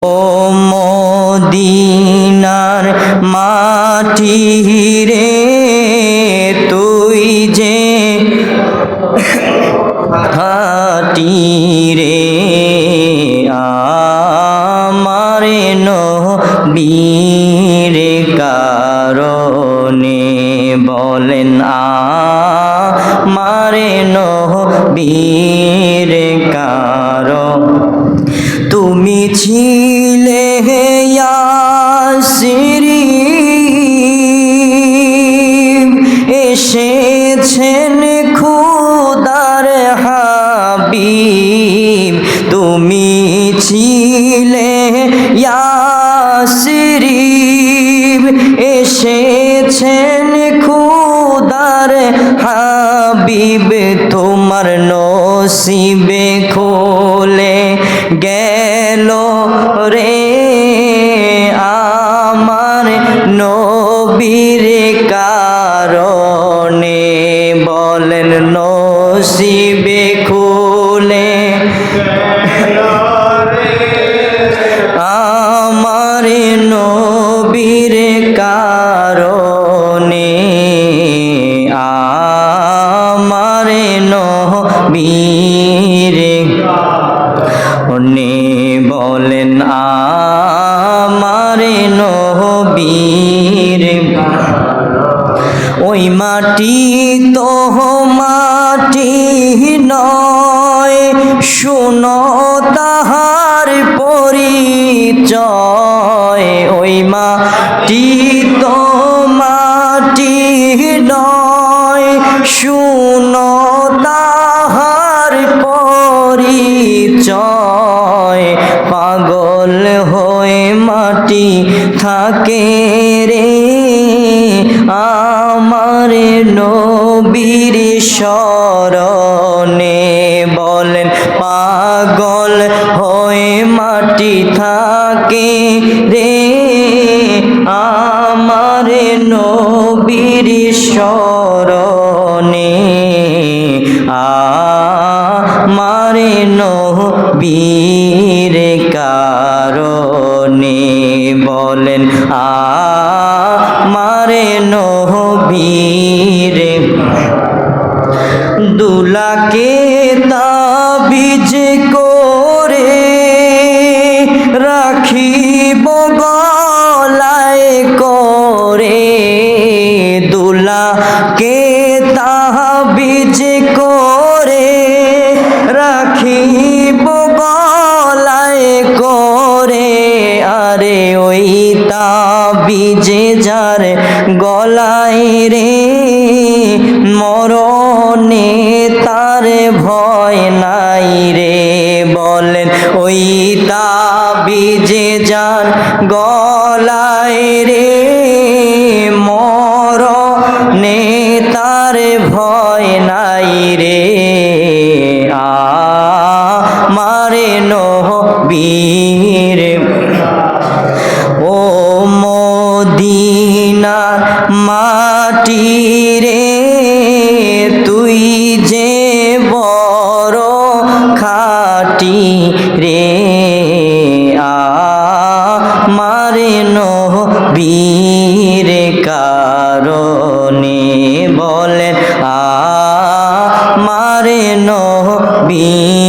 ও মদিনার মাটি রে তুই যে খাঁটি রে আমার নবীর কারণে বলেন আমার নবীর কারণ তুমি ছিলে ইয়াসরিন এসেছেন খোদার হাবিব তুমি ছিলে ইয়াসরিন এসেছেন খোদার হাবিব তোমার নসিবে খোলে গেল রে আমার নবীর কারণে বলেন নসিবে খুলে আমার নবীর কারণে আমার নবীর বলেন আমার নবীর ওই মাটি তো মাটি নয় শুনো তাহার পরিচয় ওই মাটি তো মাটি নয় শুনো তাহার পরিচয় পাগল হয়ে মাটি থাকে রে আমার নবীর শরণে বলেন পাগল হয়ে মাটি থাকে রে আমার নবীর শরণে আমার নবীর কারণে বলেন আমার নবীর দুলাকে তাবিজ করে রাখিব গলায় করে দুলাকে তাবিজ করে রাখিব গলায় করে আরে ওই তাবিজে যার গলায় রে মরণে তার ভয় নাই রে বলেন ওই তাবিজে যার গলায় রে মরণে তার ভয় নাই রে আমার নবীর ও মদিনার মাটি রে তুই যে বড় খাঁটি রে আমার নবীর কারণে বলেন আমার নবী